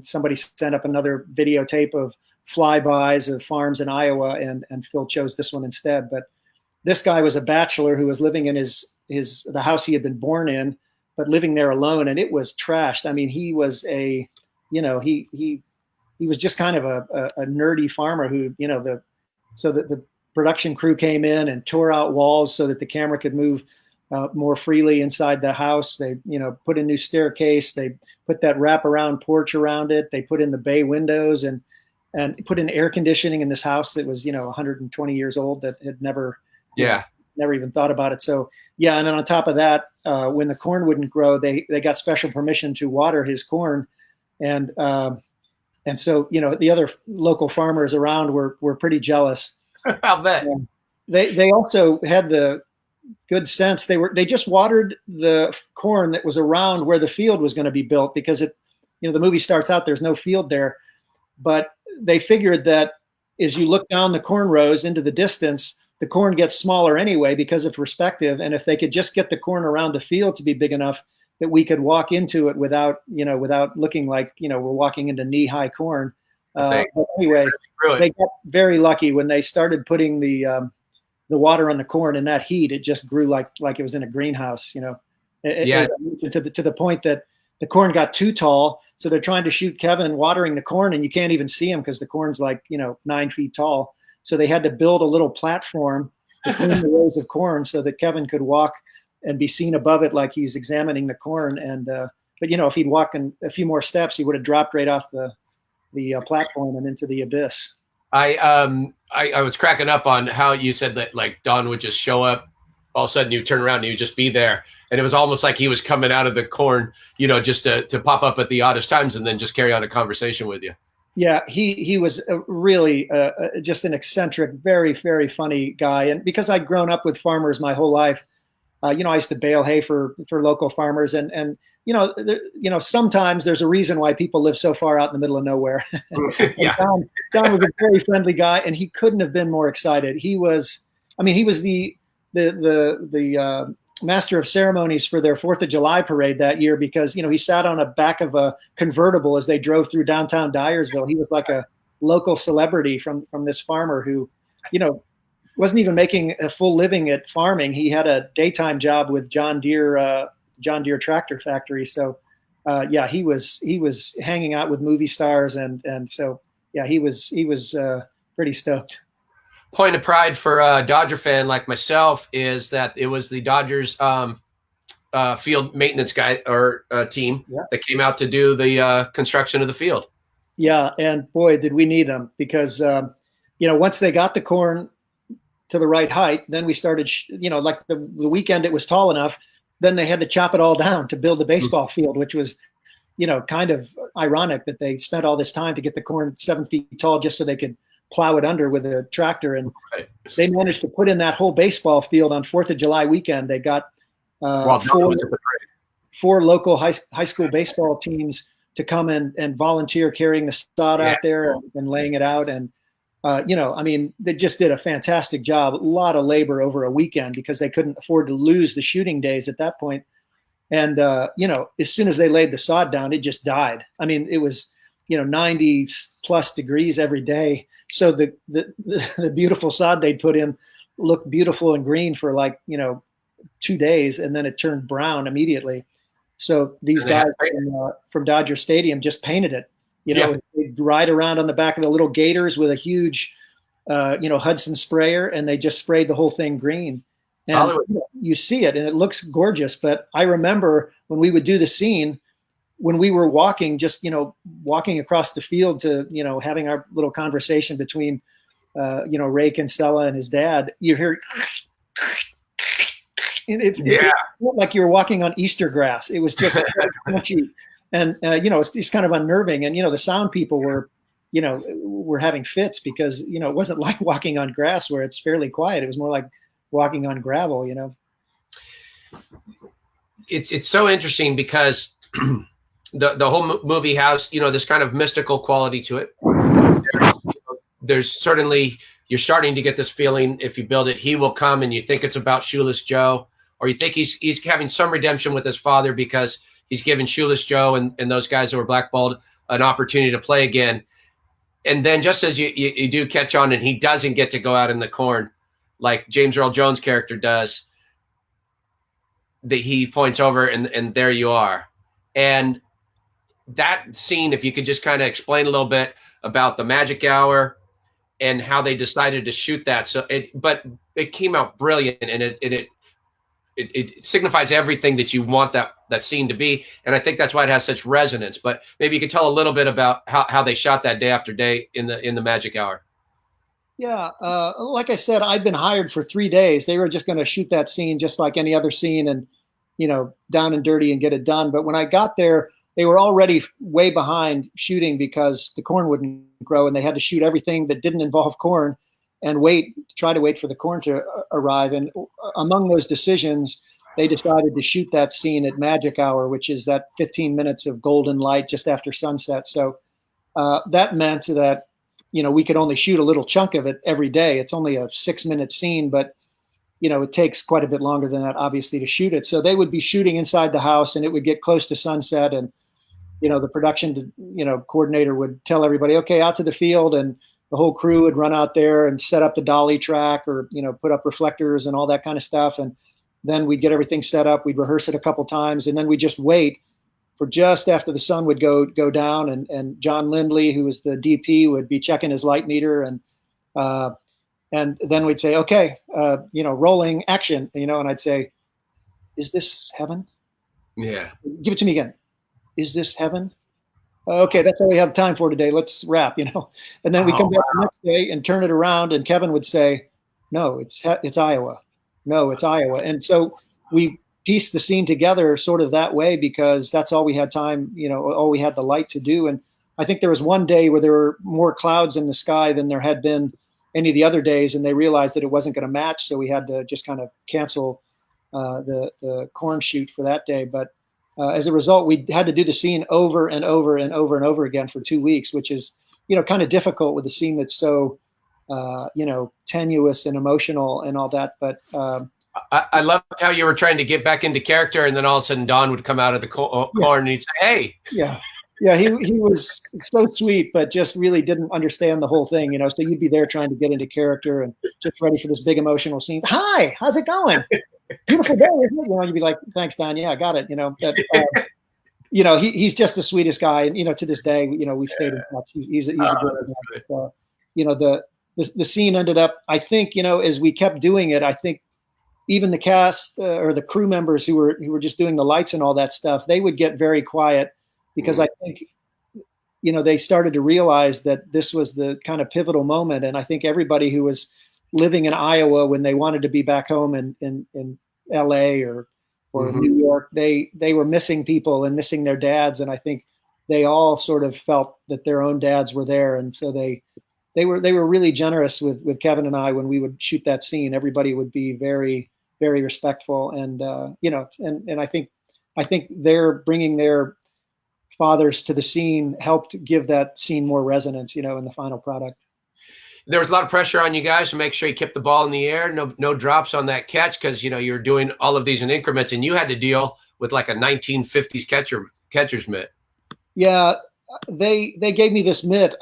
somebody sent up another videotape of flybys of farms in Iowa, and Phil chose this one instead. But this guy was a bachelor who was living in the house he had been born in, but living there alone, and it was trashed. I mean, he was he was just kind of a nerdy farmer who, so that the production crew came in and tore out walls so that the camera could move more freely inside the house. They, put a new staircase. They put that wraparound porch around it. They put in the bay windows and put in air conditioning in this house that was, 120 years old that had never even thought about it. So, yeah. And then on top of that, when the corn wouldn't grow, they got special permission to water his corn. And so, the other local farmers around were pretty jealous. I'll bet. They also had the good sense. They just watered the corn that was around where the field was going to be built because the movie starts out, there's no field there, but they figured that as you look down the corn rows into the distance, the corn gets smaller anyway because of perspective. And if they could just get the corn around the field to be big enough that we could walk into it without looking like, we're walking into knee-high corn. But anyway, they got very lucky when they started putting the water on the corn in that heat. It just grew like it was in a greenhouse, to the point that the corn got too tall. So they're trying to shoot Kevin watering the corn, and you can't even see him because the corn's 9 feet tall. So they had to build a little platform between the rows of corn so that Kevin could walk and be seen above it like he's examining the corn. And but if he'd walked in a few more steps, he would have dropped right off the platform and into the abyss. I was cracking up on how you said that, like, Don would just show up, all of a sudden you turn around and you'd just be there, and it was almost like he was coming out of the corn, just to pop up at the oddest times and then just carry on a conversation with you. Yeah, he was really just an eccentric, very, very funny guy. And because I'd grown up with farmers my whole life, I used to bale hay for local farmers, and sometimes there's a reason why people live so far out in the middle of nowhere. Yeah. Don was a very friendly guy, and he couldn't have been more excited. He was the master of ceremonies for their 4th of July parade that year because he sat on the back of a convertible as they drove through downtown Dyersville. He was like a local celebrity from this farmer who, wasn't even making a full living at farming. He had a daytime job with John Deere tractor factory. So, he was hanging out with movie stars. And so, yeah, he was pretty stoked. Point of pride for a Dodger fan like myself is that it was the Dodgers field maintenance guy or team that came out to do the construction of the field. Yeah. And boy, did we need them because, once they got the corn to the right height, then we started, like the weekend it was tall enough, then they had to chop it all down to build the baseball field, which was, kind of ironic that they spent all this time to get the corn 7 feet tall just so they could plow it under with a tractor. And they managed to put in that whole baseball field on 4th of July weekend. They got four local high school baseball teams to come and volunteer carrying the sod out there and laying it out. And, they just did a fantastic job, a lot of labor over a weekend because they couldn't afford to lose the shooting days at that point. And, as soon as they laid the sod down, it just died. I mean, it was, 90 plus degrees every day. So the beautiful sod they'd put in looked beautiful and green for 2 days, and then it turned brown immediately. So these guys from Dodger Stadium just painted it. They'd ride around on the back of the little Gators with a huge, Hudson sprayer, and they just sprayed the whole thing green. And you see it, and it looks gorgeous. But I remember when we would do the scene, when we were walking, just walking across the field to having our little conversation between Ray Kinsella and his dad, you hear it felt like you were walking on Easter grass. It was just crunchy, and it's kind of unnerving. And the sound people were having fits because it wasn't like walking on grass where it's fairly quiet. It was more like walking on gravel. It's so interesting because the whole movie has this kind of mystical quality to it. There's certainly, you're starting to get this feeling, if you build it, he will come, and you think it's about Shoeless Joe, or you think he's having some redemption with his father because he's given Shoeless Joe and those guys that were blackballed an opportunity to play again. And then just as you do catch on, and he doesn't get to go out in the corn like James Earl Jones' character does, that he points over and there you are. And that scene, if you could just kind of explain a little bit about the magic hour and how they decided to shoot that. But it came out brilliant, and it signifies everything that you want that scene to be. And I think that's why it has such resonance. But maybe you could tell a little bit about how they shot that day after day in the magic hour. Yeah. Like I said, I'd been hired for 3 days. They were just going to shoot that scene just like any other scene and, down and dirty and get it done. But when I got there, they were already way behind shooting because the corn wouldn't grow, and they had to shoot everything that didn't involve corn and try to wait for the corn to arrive. And among those decisions, they decided to shoot that scene at magic hour, which is that 15 minutes of golden light just after sunset. So that meant that, we could only shoot a little chunk of it every day. It's only a 6-minute scene, but it takes quite a bit longer than that, obviously, to shoot it. So they would be shooting inside the house, and it would get close to sunset, and the production, coordinator would tell everybody, okay, out to the field, and the whole crew would run out there and set up the dolly track or, put up reflectors and all that kind of stuff. And then we'd get everything set up. We'd rehearse it a couple times, and then we'd just wait for just after the sun would go down. And John Lindley, who was the DP, would be checking his light meter. And then we'd say, okay, rolling action, and I'd say, is this heaven? Yeah. Give it to me again. Is this heaven? Okay, that's all we have time for today. Let's wrap, And then we come back the next day and turn it around, and Kevin would say, no, it's Iowa. No, it's Iowa. And so we pieced the scene together sort of that way because that's all we had time, all we had the light to do. And I think there was one day where there were more clouds in the sky than there had been any of the other days, and they realized that it wasn't going to match, so we had to just kind of cancel the corn shoot for that day. But as a result, we had to do the scene over and over and over and over again for 2 weeks, which is, kind of difficult with a scene that's so, tenuous and emotional and all that. But I love how you were trying to get back into character, and then all of a sudden Don would come out of the corn and he'd say, hey. Yeah, he was so sweet, but just really didn't understand the whole thing, So you'd be there trying to get into character and just ready for this big emotional scene. Hi, how's it going? Beautiful day, isn't it? You'd be like, thanks, Don. Yeah, I got it. But, he's just the sweetest guy, and to this day, we've stayed in touch. He's a great guy. The scene ended up, I think, as we kept doing it, I think even the cast or the crew members who were just doing the lights and all that stuff, they would get very quiet. Because I think, they started to realize that this was the kind of pivotal moment. And I think everybody who was living in Iowa when they wanted to be back home in LA or New York, they were missing people and missing their dads. And I think they all sort of felt that their own dads were there. And so they were really generous with Kevin and I when we would shoot that scene. Everybody would be very, very respectful. And, and I think they're bringing their fathers to the scene helped give that scene more resonance, in the final product. There was a lot of pressure on you guys to make sure you kept the ball in the air, no drops on that catch, because you were doing all of these in increments, and you had to deal with like a 1950s catcher's mitt. Yeah, they gave me this mitt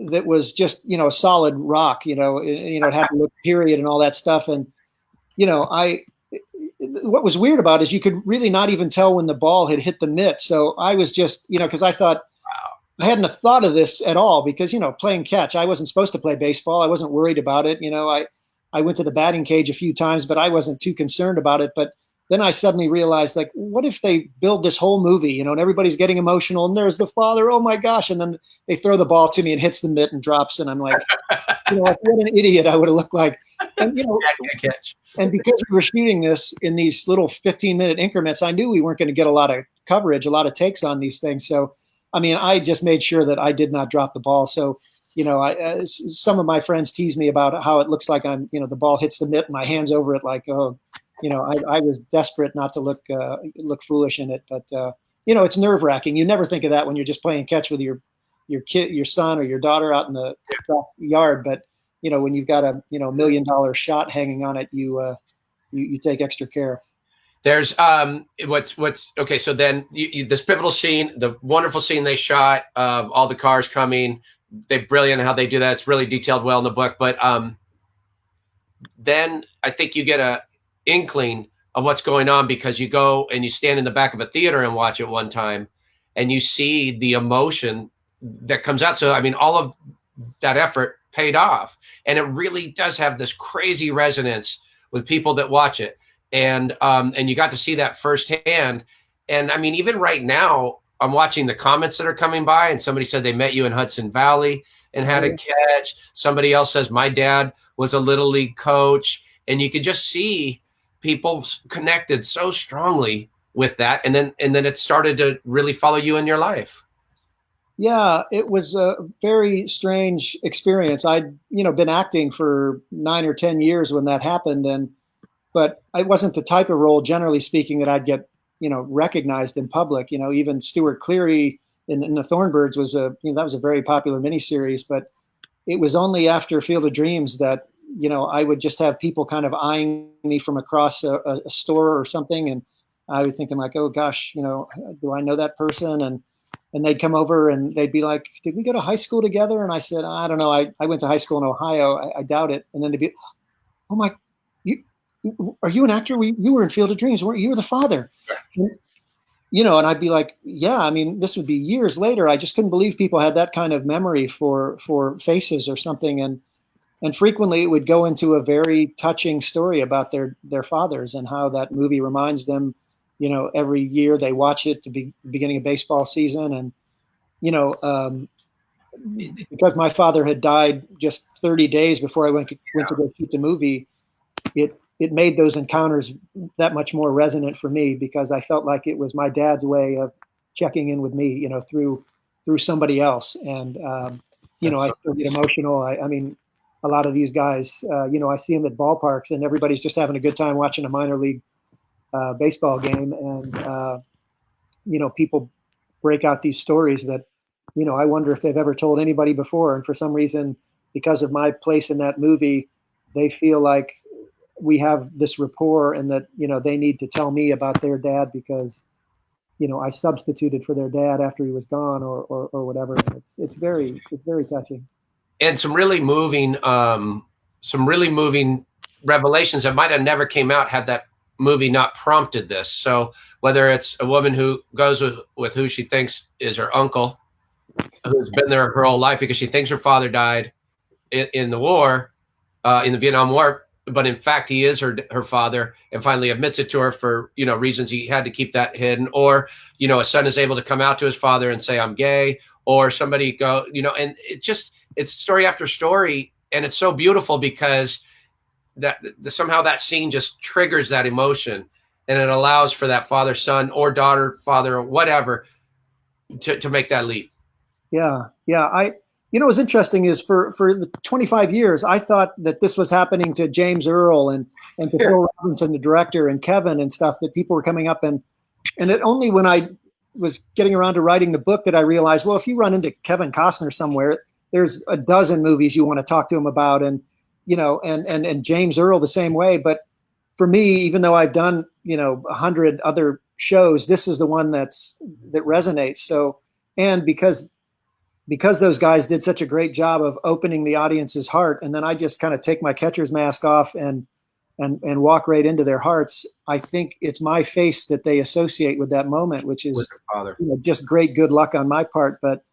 that was just a solid rock, it had to look period and all that stuff, and what was weird about it is you could really not even tell when the ball had hit the mitt. So I was just, because I thought, I hadn't thought of this at all because, playing catch, I wasn't supposed to play baseball. I wasn't worried about it. I went to the batting cage a few times, but I wasn't too concerned about it. But then I suddenly realized, like, what if they build this whole movie, and everybody's getting emotional and there's the father, oh my gosh. And then they throw the ball to me and hits the mitt and drops. And I'm like, like, what an idiot I would have looked like. And, catch. And because we were shooting this in these little 15-minute increments, I knew we weren't going to get a lot of coverage, a lot of takes on these things. So, I just made sure that I did not drop the ball. So, some of my friends tease me about how it looks like I'm, the ball hits the mitt and my hand's over it. Like, oh, I was desperate not to look foolish in it. But, it's nerve wracking. You never think of that when you're just playing catch with your kid, your son or your daughter out in the yard. But, when you've got a, $1 million shot hanging on it, you take extra care. There's what's okay. So then this pivotal scene, the wonderful scene they shot of all the cars coming, they're brilliant how they do that. It's really detailed well in the book. But then I think you get a inkling of what's going on because you go and you stand in the back of a theater and watch it one time and you see the emotion that comes out. So, all of that effort paid off, and it really does have this crazy resonance with people that watch it. And you got to see that firsthand. And even right now, I'm watching the comments that are coming by, and somebody said they met you in Hudson Valley and had a catch. Somebody else says my dad was a little league coach, and you could just see people connected so strongly with that. And then it started to really follow you in your life. Yeah, it was a very strange experience. I'd, been acting for 9 or 10 years when that happened. But it wasn't the type of role, generally speaking, that I'd get, recognized in public. Even Stuart Cleary in the Thornbirds was that was a very popular miniseries. But it was only after Field of Dreams that, I would just have people kind of eyeing me from across a store or something. And I would thinking like, oh gosh, do I know that person? And they'd come over and they'd be like, did we go to high school together? And I said, I don't know. I went to high school in Ohio. I doubt it. And then they'd be, oh my, are you an actor? You were in Field of Dreams, weren't you? You were the father. And, and I'd be like, yeah, this would be years later. I just couldn't believe people had that kind of memory for faces or something. And frequently it would go into a very touching story about their fathers and how that movie reminds them, every year they watch it to be beginning of baseball season. And, because my father had died just 30 days before I went to go shoot the movie, it made those encounters that much more resonant for me because I felt like it was my dad's way of checking in with me, through somebody else. And, I still get emotional. A lot of these guys, I see them at ballparks and everybody's just having a good time watching a minor league baseball game. And, people break out these stories that, I wonder if they've ever told anybody before. And for some reason, because of my place in that movie, they feel like we have this rapport and that, they need to tell me about their dad because, I substituted for their dad after he was gone or whatever. It's very touching. And some really moving revelations that might have never came out had that movie not prompted this. So whether it's a woman who goes with who she thinks is her uncle, who's been there her whole life because she thinks her father died in the war, in the Vietnam War, but in fact he is her father, and finally admits it to her for reasons he had to keep that hidden, or a son is able to come out to his father and say I'm gay, or somebody and it's story after story, and it's so beautiful because that somehow that scene just triggers that emotion, and it allows for that father son or daughter father or whatever to make that leap. Yeah. What's interesting is for the 25 years, I thought that this was happening to James Earl and to Phil Robinson, the director, and Kevin and stuff, that people were coming up and it only when I was getting around to writing the book that I realized, well, if you run into Kevin Costner somewhere, there's a dozen movies you want to talk to him about, and and James Earl the same way. But for me, even though I've done 100 other shows, this is the one that resonates. So, and because those guys did such a great job of opening the audience's heart, and then I just kind of take my catcher's mask off and and walk right into their hearts. I think it's my face that they associate with that moment, which is just great good luck on my part. But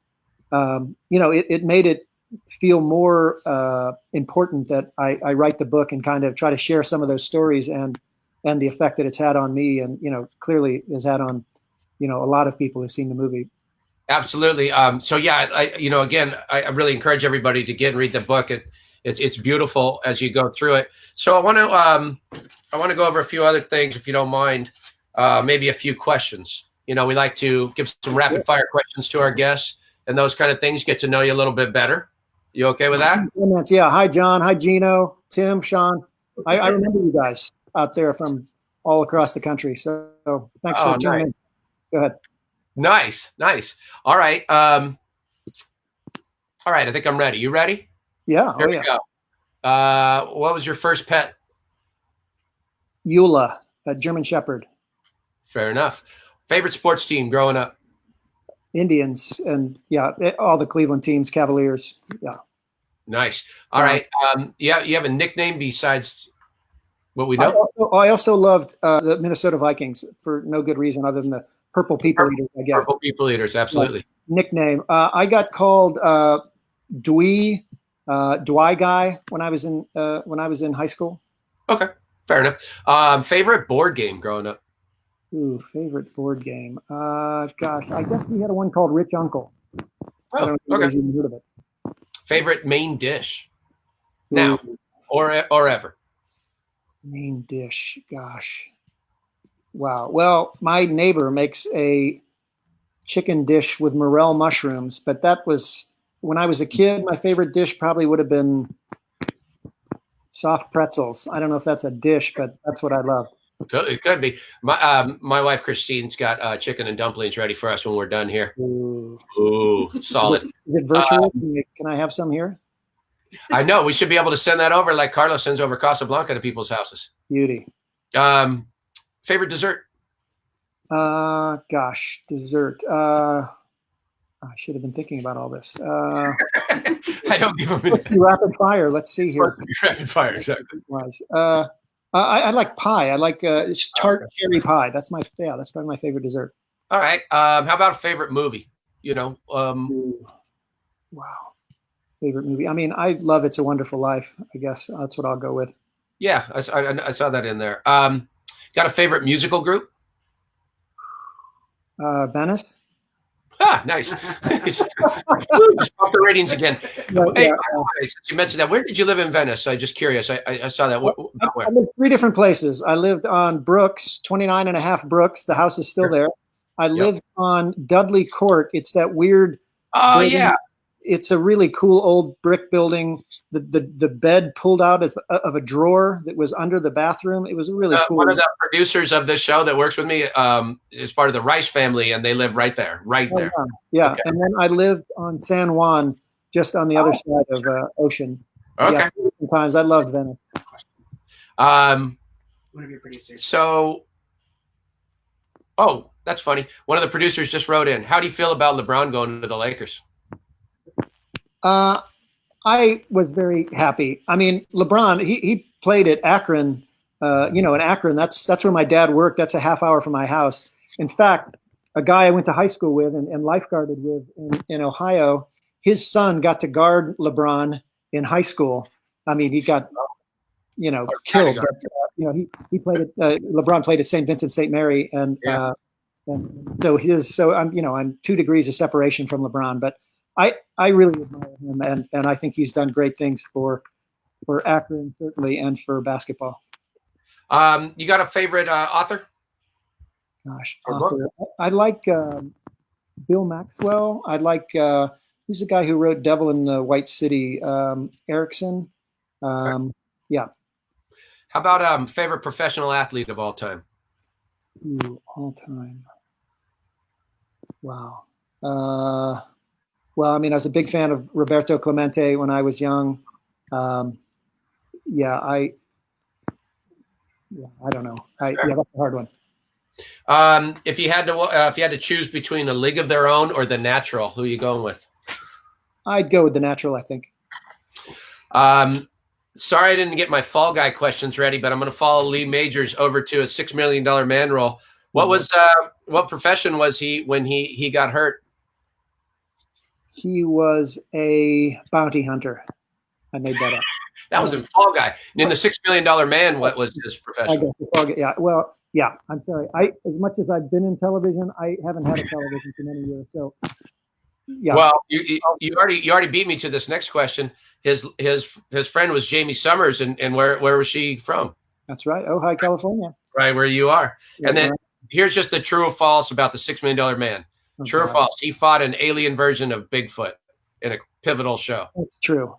it made it feel more important that I write the book and kind of try to share some of those stories and the effect that it's had on me, and clearly has had on a lot of people who've seen the movie. Absolutely. So yeah, I really encourage everybody to get and read the book. It's beautiful as you go through it. So I want to go over a few other things, if you don't mind. Maybe a few questions. We like to give some rapid fire questions to our guests and those kind of things. Get to know you a little bit better. You okay with that? Yeah. Hi, John. Hi, Gino, Tim, Sean. I remember you guys out there from all across the country. So thanks for tuning in. Go ahead. Nice. All right. I think I'm ready. You ready? Yeah. Here we go. What was your first pet? Eula, a German Shepherd. Fair enough. Favorite sports team growing up? Indians, and all the Cleveland teams, Cavaliers. Yeah. Nice. All right. You have a nickname besides what we know? I also loved the Minnesota Vikings for no good reason other than the Purple People Eaters, I guess. Purple People Eaters, absolutely. Nickname. I got called Dwier guy when I was in high school. Okay, fair enough. Favorite board game growing up? Ooh, favorite board game. Gosh, I guess we had one called Rich Uncle. I don't know if you guys even heard of it. Favorite main dish? Now or ever? Main dish. Gosh. Wow. Well, my neighbor makes a chicken dish with morel mushrooms, but that was when I was a kid. My favorite dish probably would have been soft pretzels. I don't know if that's a dish, but that's what I loved. It could be. My wife Christine's got chicken and dumplings ready for us when we're done here. Ooh, solid. Is it virtual? Can I have some here? I know. We should be able to send that over like Carlos sends over Casablanca to people's houses. Beauty. Favorite dessert? Gosh, dessert. I should have been thinking about all this. I don't give a minute. Rapid fire. Let's see here. Rapid fire, exactly. I like pie. I like tart cherry pie. That's probably my favorite dessert. All right. How about a favorite movie? Wow. Favorite movie. I mean, I love It's a Wonderful Life. I guess that's what I'll go with. Yeah, I saw that in there. Got a favorite musical group? Venice. Ah, nice. Just pump the ratings again. Hey, since you mentioned that, where did you live in Venice? I'm just curious. I saw that. Where? I lived 3 different places. I lived on Brooks, 29 and a half Brooks. The house is still there. I lived on Dudley Court. It's that weird. Oh, building. yeah. It's a really cool old brick building. The bed pulled out of a drawer that was under the bathroom. It was really cool. One of the producers of this show that works with me is part of the Rice family, and they live right there. Yeah. Okay. And then I lived on San Juan, just on the other side of ocean. Okay. Yeah, sometimes I loved Venice. One of your producers. So, that's funny. One of the producers just wrote in, how do you feel about LeBron going to the Lakers? I was very happy. I mean, LeBron, he played at Akron, in Akron. That's where my dad worked. That's a half hour from my house. In fact, a guy I went to high school with and lifeguarded with in Ohio, his son got to guard LeBron in high school. I mean, he got, killed. But, he played at, LeBron played at St. Vincent St. Mary. And so I'm 2 degrees of separation from LeBron, but I really admire him, and I think he's done great things for Akron, certainly, and for basketball. You got a favorite author? Gosh, author. I like Bill Maxwell. I like who's the guy who wrote Devil in the White City? Erickson. Yeah. How about favorite professional athlete of all time? Ooh, all time. Wow. Well, I mean, I was a big fan of Roberto Clemente when I was young. I don't know. That's a hard one. If you had to choose between A League of Their Own or The Natural, who are you going with? I'd go with The Natural, I think. sorry I didn't get my Fall Guy questions ready, but I'm going to follow Lee Majors over to a $6 million man role. What profession was he when he got hurt? He was a bounty hunter. I made that up. That was in Fall Guy. In the $6 million man, what was his profession? Yeah. Well, yeah. I'm sorry. As much as I've been in television, I haven't had a television for many years. So, yeah. Well, you already beat me to this next question. His friend was Jamie Summers, and where was she from? That's right. Ojai, California. Right where you are. Yeah, and then right. Here's just the true or false about the $6 million man. Okay. True or false? He fought an alien version of Bigfoot in a pivotal show. That's true.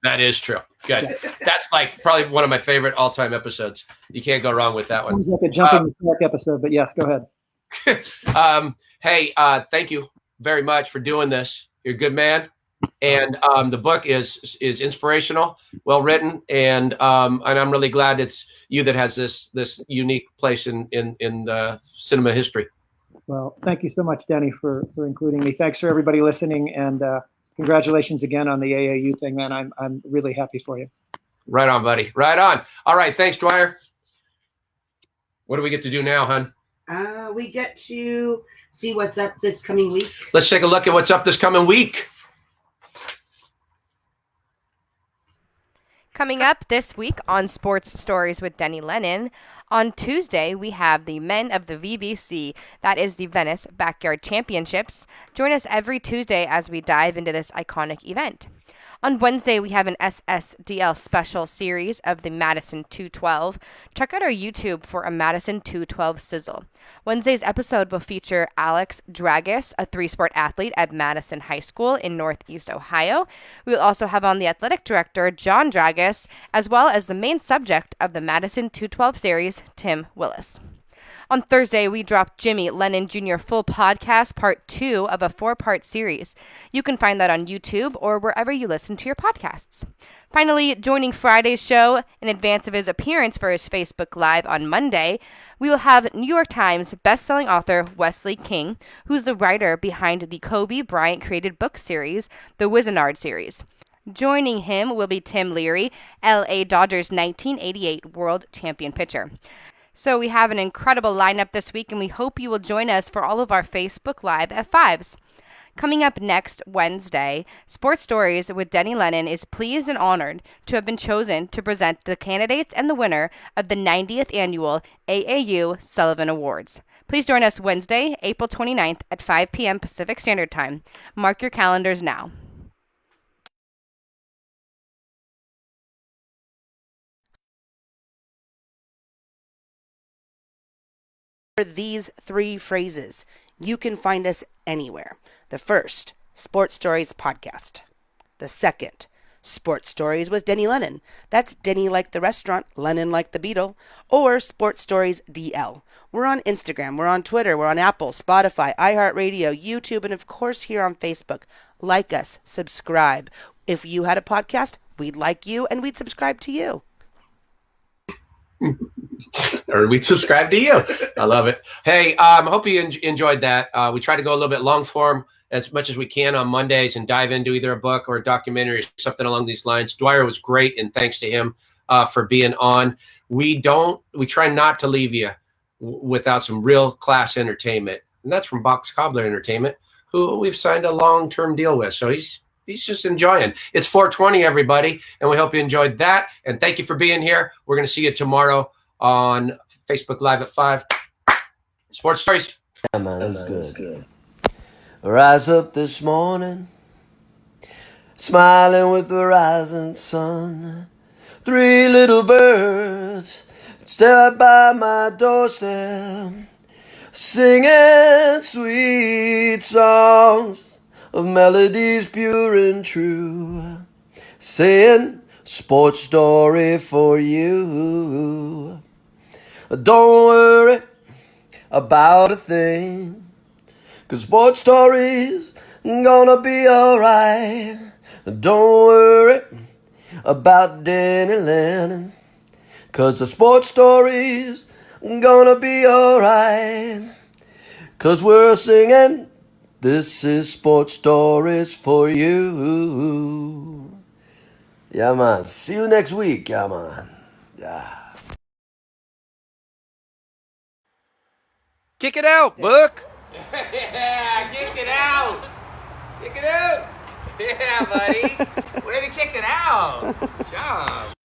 That is true. Good. That's like probably one of my favorite all-time episodes. You can't go wrong with that one. Sounds like a jumping the shark episode, but yes, go ahead. Hey, thank you very much for doing this. You're a good man, and the book is inspirational, well written, and I'm really glad it's you that has this unique place in cinema history. Well, thank you so much, Denny, for including me. Thanks for everybody listening, and congratulations again on the AAU thing, man. I'm really happy for you. Right on, buddy. Right on. All right, thanks, Dwier. What do we get to do now, hon? We get to see what's up this coming week. Let's take a look at what's up this coming week. Coming up this week on Sports Stories with Denny Lennon, on Tuesday we have the Men of the VBC, that is the Venice Backyard Championships. Join us every Tuesday as we dive into this iconic event. On Wednesday, we have an SSDL special series of the Madison 212. Check out our YouTube for a Madison 212 sizzle. Wednesday's episode will feature Alex Dragus, a three-sport athlete at Madison High School in Northeast Ohio. We will also have on the athletic director, John Dragus, as well as the main subject of the Madison 212 series, Tim Willis. On Thursday, we dropped Jimmy Lennon Jr. full podcast, part 2 of a 4-part series. You can find that on YouTube or wherever you listen to your podcasts. Finally, joining Friday's show in advance of his appearance for his Facebook Live on Monday, we will have New York Times bestselling author Wesley King, who's the writer behind the Kobe Bryant created book series, the Wizenard series. Joining him will be Tim Leary, LA Dodgers 1988 World Champion pitcher. So we have an incredible lineup this week, and we hope you will join us for all of our Facebook Live F5s. Coming up next Wednesday, Sports Stories with Denny Lennon is pleased and honored to have been chosen to present the candidates and the winner of the 90th Annual AAU Sullivan Awards. Please join us Wednesday, April 29th at 5 p.m. Pacific Standard Time. Mark your calendars now. For these 3 phrases, you can find us anywhere. The first, Sports Stories Podcast. The second, Sports Stories with Denny Lennon. That's Denny like the restaurant, Lennon like the Beatle, or Sports Stories DL. We're on Instagram, we're on Twitter, we're on Apple, Spotify, iHeartRadio, YouTube, and of course here on Facebook. Like us, subscribe. If you had a podcast, we'd like you and we'd subscribe to you. Or we'd subscribe to you. I love it. Hey, I hope you enjoyed that. We try to go a little bit long form as much as we can on Mondays and dive into either a book or a documentary or something along these lines. Dwier was great, and thanks to him for being on. We try not to leave you without some real class entertainment, and that's from Box Cobbler Entertainment, who we've signed a long-term deal with. So he's just enjoying. It's 420, everybody, and we hope you enjoyed that. And thank you for being here. We're going to see you tomorrow on Facebook Live at 5. Sports Stories. Yeah, man, that's good. Rise up this morning, smiling with the rising sun. 3 little birds step by my doorstep, singing sweet songs of melodies pure and true, saying sports story for you. Don't worry about a thing, 'cause sports stories gonna be alright. Don't worry about Denny Lennon, 'cause the sports stories gonna be alright. 'Cause we're singing, this is Sports Stories for you. Yeah, man. See you next week. Yeah, man. Yeah. Kick it out, Book. Yeah, kick it out. Kick it out. Yeah, buddy. Way to kick it out. Good job.